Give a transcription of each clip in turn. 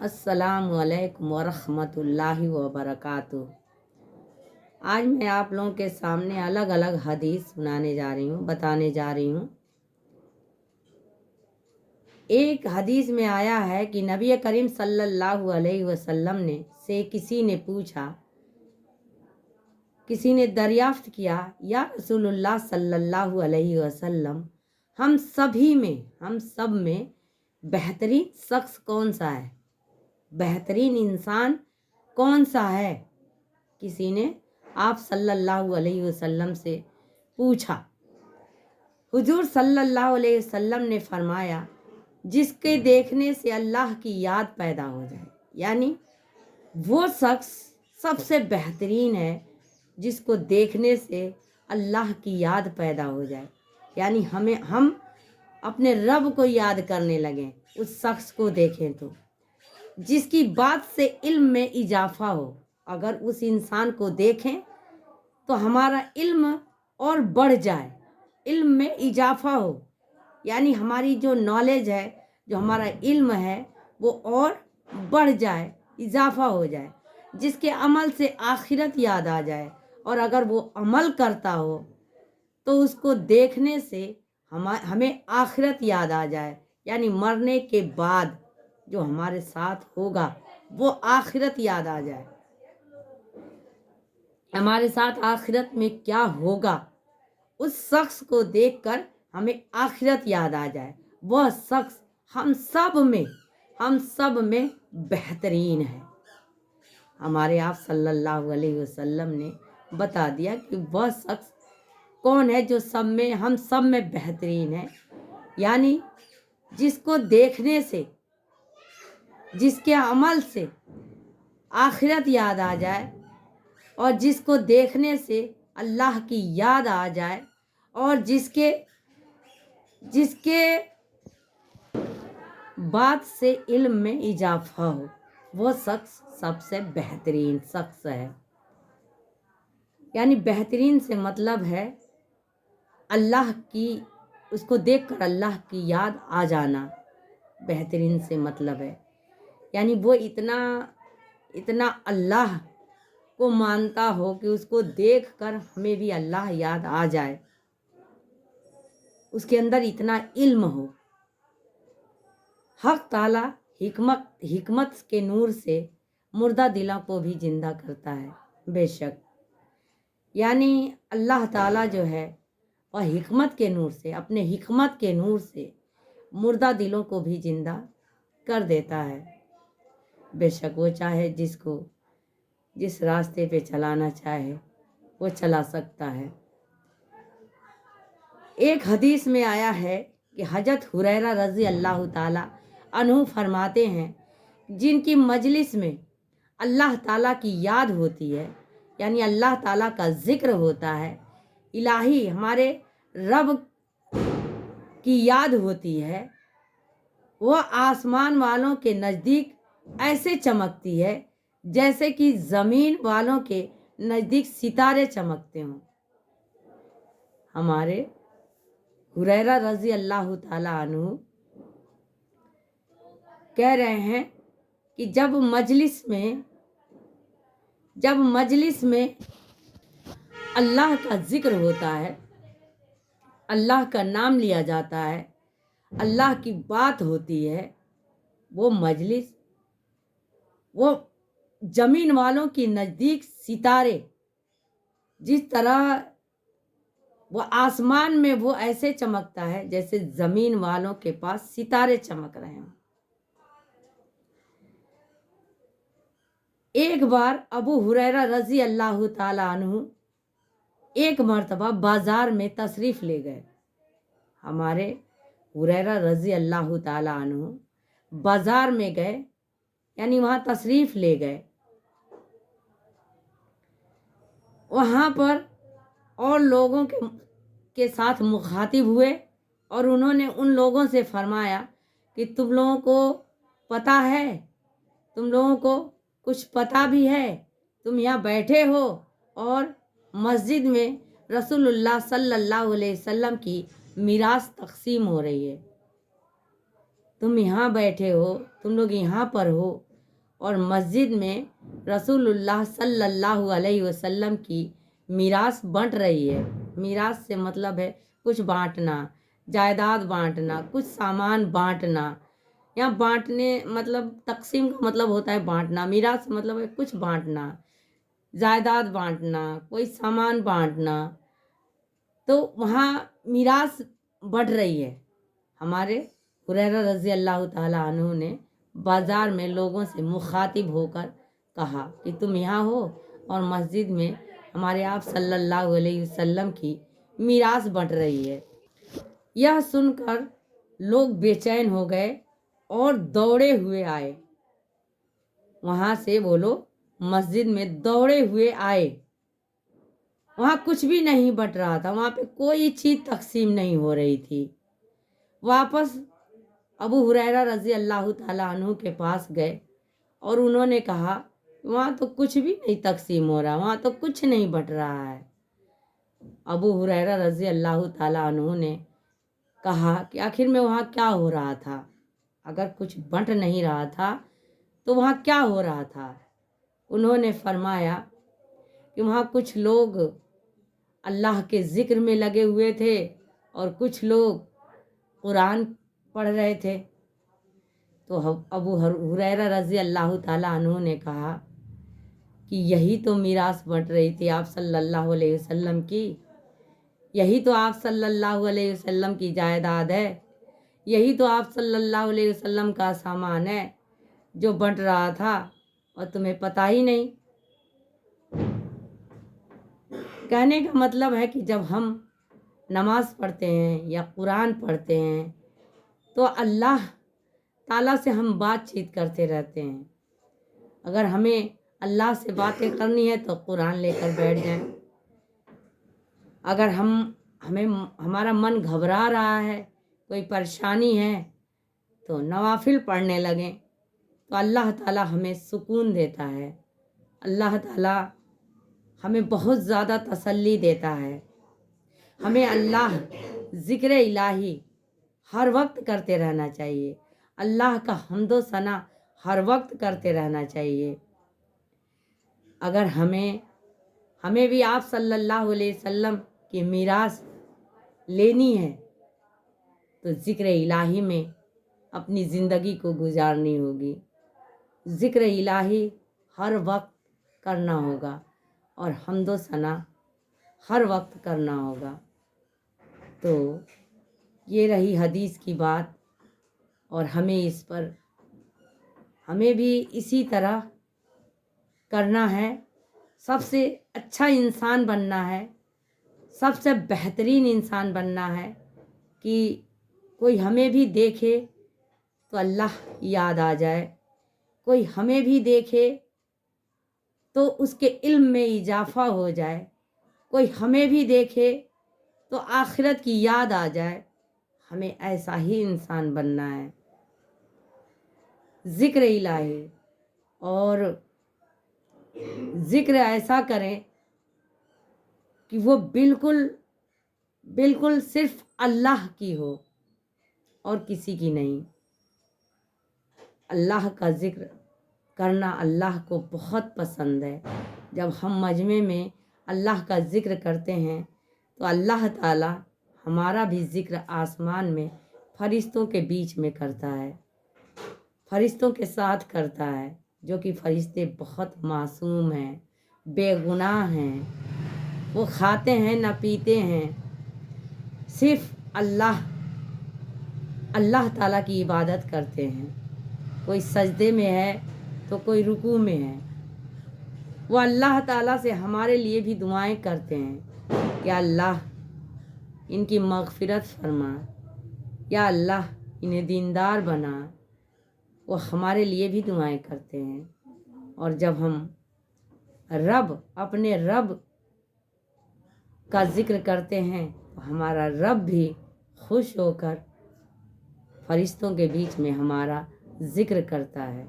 السلام علیکم ورحمۃ اللہ وبرکاتہ۔ آج میں آپ لوگوں کے سامنے الگ الگ حدیث بتانے جا رہی ہوں۔ ایک حدیث میں آیا ہے کہ نبی کریم صلی اللہ علیہ وسلم سے کسی نے پوچھا، کسی نے دریافت کیا، یا رسول اللہ صلی اللہ علیہ وسلم، ہم سب میں بہترین شخص کون سا ہے؟ بہترین انسان کون سا ہے؟ کسی نے آپ صلی اللہ علیہ وسلم سے پوچھا۔ حضور صلی اللہ علیہ وسلم نے فرمایا، جس کے دیکھنے سے اللہ کی یاد پیدا ہو جائے، یعنی وہ شخص سب سے بہترین ہے جس کو دیکھنے سے اللہ کی یاد پیدا ہو جائے، یعنی ہم اپنے رب کو یاد کرنے لگیں اس شخص کو دیکھیں تو، جس کی بات سے علم میں اضافہ ہو۔ اگر اس انسان کو دیکھیں تو ہمارا علم اور بڑھ جائے، علم میں اضافہ ہو، یعنی ہماری جو نالج ہے، جو ہمارا علم ہے، وہ اور بڑھ جائے، اضافہ ہو جائے، جس کے عمل سے آخرت یاد آ جائے، اور اگر وہ عمل کرتا ہو تو اس کو دیکھنے سے ہمیں آخرت یاد آ جائے، یعنی مرنے کے بعد جو ہمارے ساتھ ہوگا وہ آخرت یاد آ جائے، ہمارے ساتھ آخرت میں کیا ہوگا، اس شخص کو دیکھ کر ہمیں آخرت یاد آ جائے، وہ شخص ہم سب میں بہترین ہے۔ ہمارے آپ صلی اللہ علیہ وسلم نے بتا دیا کہ وہ شخص کون ہے جو ہم سب میں بہترین ہے، یعنی جس کو دیکھنے سے، جس کے عمل سے آخرت یاد آ جائے، اور جس کو دیکھنے سے اللہ کی یاد آ جائے، اور جس کے بات سے علم میں اضافہ ہو، وہ شخص سب سے بہترین شخص ہے۔ یعنی بہترین سے مطلب ہے اس کو دیکھ کر اللہ کی یاد آ جانا، بہترین سے مطلب ہے، یعنی وہ اتنا اللہ کو مانتا ہو کہ اس کو دیکھ کر ہمیں بھی اللہ یاد آ جائے، اس کے اندر اتنا علم ہو۔ حق تعالی حکمت کے نور سے مردہ دلوں کو بھی زندہ کرتا ہے، بے شک، یعنی اللہ تعالی جو ہے وہ حکمت کے نور سے، اپنے حکمت کے نور سے مردہ دلوں کو بھی زندہ کر دیتا ہے، بے شک وہ چاہے جس راستے پہ چلانا چاہے وہ چلا سکتا ہے۔ ایک حدیث میں آیا ہے کہ حضرت ہریرہ رضی اللہ تعالی عنہ فرماتے ہیں، جن کی مجلس میں اللہ تعالیٰ کی یاد ہوتی ہے، یعنی اللہ تعالیٰ کا ذکر ہوتا ہے، الہی ہمارے رب کی یاد ہوتی ہے، وہ آسمان والوں کے نزدیک ایسے چمکتی ہے جیسے کہ زمین والوں کے نزدیک ستارے چمکتے ہوں۔ ہمارے ہریرہ رضی اللہ تعالی عنہ کہہ رہے ہیں کہ جب مجلس میں اللہ کا ذکر ہوتا ہے، اللہ کا نام لیا جاتا ہے، اللہ کی بات ہوتی ہے، وہ مجلس، وہ زمین والوں کے نزدیک ستارے، جس طرح وہ آسمان میں وہ ایسے چمکتا ہے جیسے زمین والوں کے پاس ستارے چمک رہے ہیں۔ ایک بار ابو ہریرہ رضی اللہ تعالی عنہ ایک مرتبہ بازار میں تشریف لے گئے۔ ہمارے ہریرہ رضی اللہ تعالی عنہ بازار میں گئے، یعنی وہاں تشریف لے گئے، وہاں پر اور لوگوں کے ساتھ مخاطب ہوئے، اور انہوں نے ان لوگوں سے فرمایا کہ تم لوگوں کو پتہ ہے، تم لوگوں کو کچھ پتہ بھی ہے، تم یہاں بیٹھے ہو اور مسجد میں رسول اللہ صلی اللہ علیہ وسلم کی میراث تقسیم ہو رہی ہے، تم یہاں بیٹھے ہو، تم لوگ یہاں پر ہو، और मस्जिद में रसूलुल्लाह सल्लल्लाहु अलैहि वसल्लम की मीरास बंट रही है। मीरास से मतलब है कुछ बांटना, जायदाद बांटना, कुछ सामान बांटना। यहाँ बांटने मतलब तकसीम का मतलब होता है बांटना, मीरास मतलब है कुछ बांटना, जायदाद बांटना, कोई सामान बांटना। तो वहाँ मीरास बढ़ रही है। हमारे हुरैरा रज़ी अल्लाह ताला अन्हु ने बाज़ार में लोगों से मुखातिब होकर कहा कि तुम यहाँ हो और मस्जिद में हमारे आप सल्लल्लाहु अलैहि वसल्लम की मीरास बंट रही है। यह सुनकर लोग बेचैन हो गए और दौड़े हुए आए। वहाँ से वो लोग मस्जिद में दौड़े हुए आए। वहाँ कुछ भी नहीं बट रहा था, वहाँ पे कोई चीज़ तकसीम नहीं हो रही थी। वापस अबू हुरैरा रज़ी अल्लाह ताला अन्हु के पास गए और उन्होंने कहा वहाँ तो कुछ भी नहीं तकसीम हो रहा, वहाँ तो कुछ नहीं बट रहा है। अबू हुरैरा रज़ी अल्लाह ताला अन्हु ने कहा कि आखिर में वहाँ क्या हो रहा था? अगर कुछ बंट नहीं रहा था तो वहाँ क्या हो रहा था? उन्होंने फरमाया कि वहाँ कुछ लोग अल्लाह के ज़िक्र में लगे हुए थे और कुछ लोग कुरान पढ़ रहे थे। तो अबू हुरैरा रज़ी अल्लाह ताला अन्हु ने कहा कि यही तो मीरास बंट रही थी आप सल्लल्लाहु अलैहि वसल्लम की, यही तो आप सल्लल्लाहु अलैहि वसल्लम की जायदाद है, यही तो आप सल्लल्लाहु अलैहि वसल्लम का सामान है जो बंट रहा था और तुम्हें पता ही नहीं। कहने का मतलब है कि जब हम नमाज पढ़ते हैं या कुरान पढ़ते हैं तो अल्लाह ताला से हम बातचीत करते रहते हैं। अगर हमें अल्लाह से बातें करनी है तो कुरान लेकर बैठ जाएं। अगर हमें हमारा मन घबरा रहा है, कोई परेशानी है, तो नवाफिल पढ़ने लगें तो अल्लाह ताला हमें सुकून देता है। अल्लाह ताला हमें बहुत ज़्यादा तसल्ली देता है। हमें अल्लाह ज़िक्र इलाही हर वक्त करते रहना चाहिए। अल्लाह का हम्दो सना हर वक्त करते रहना चाहिए। अगर हमें भी आप सल्लल्लाहु अलैहि वसल्लम की मीरास लेनी है तो ज़िक्र इलाही में अपनी ज़िंदगी को गुजारनी होगी। ज़िक्र इलाही हर वक्त करना होगा और हम्दो सना हर वक्त करना होगा। तो ये रही हदीस की बात और हमें भी इसी तरह करना है। सबसे अच्छा इंसान बनना है, सबसे बेहतरीन इंसान बनना है कि कोई हमें भी देखे तो अल्लाह याद आ जाए, कोई हमें भी देखे तो उसके इल्म में इजाफा हो जाए, कोई हमें भी देखे तो आखिरत की याद आ जाए। हमें ऐसा ही इंसान बनना है। ज़िक्र इलाही और ज़िक्र ऐसा करें कि वो बिल्कुल बिल्कुल सिर्फ अल्लाह की हो और किसी की नहीं। अल्लाह का ज़िक्र करना अल्लाह को बहुत पसंद है। जब हम मजमे में अल्लाह का ज़िक्र करते हैं तो अल्लाह ताला हमारा भी ज़िक्र आसमान में फरिश्तों के बीच में करता है, फरिश्तों के साथ करता है, जो कि फरिश्ते बहुत मासूम हैं, बेगुनाह हैं। वो खाते हैं न पीते हैं, सिर्फ अल्लाह ताला की इबादत करते हैं। कोई सजदे में है तो कोई रुकू में है। वो अल्लाह ताला से हमारे लिए भी दुआएं करते हैं कि अल्लाह इनकी मग़फ़िरत फरमा, या अल्लाह इन्हें दीनदार बना। वो हमारे लिए भी दुआएं करते हैं। और जब हम अपने रब का ज़िक्र करते हैं तो हमारा रब भी खुश होकर फरिश्तों के बीच में हमारा ज़िक्र करता है।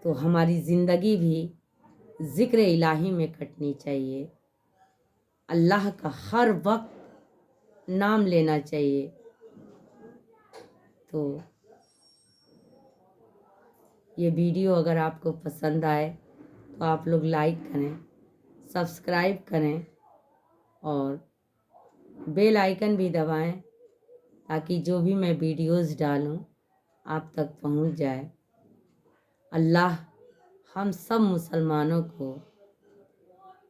तो हमारी ज़िंदगी भी ज़िक्र इलाही में कटनी चाहिए। अल्लाह का हर वक्त नाम लेना चाहिए। तो یہ ویڈیو اگر آپ کو پسند آئے تو آپ لوگ لائک کریں، سبسکرائب کریں اور بیل آئیکن بھی دبائیں تاکہ جو بھی میں ویڈیوز ڈالوں آپ تک پہنچ جائے۔ اللہ ہم سب مسلمانوں کو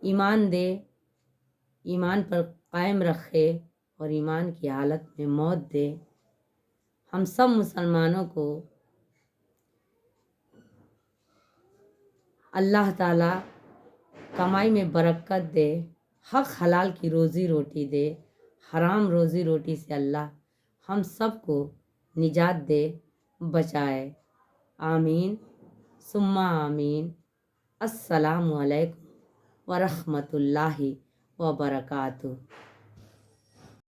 ایمان دے، ایمان پر قائم رکھے اور ایمان کی حالت میں موت دے۔ ہم سب مسلمانوں کو اللہ تعالیٰ کمائی میں برکت دے، حق حلال کی روزی روٹی دے، حرام روزی روٹی سے اللہ ہم سب کو نجات دے، بچائے۔ آمین ثم آمین۔ السلام علیکم ورحمۃ اللہ وبرکاتہ۔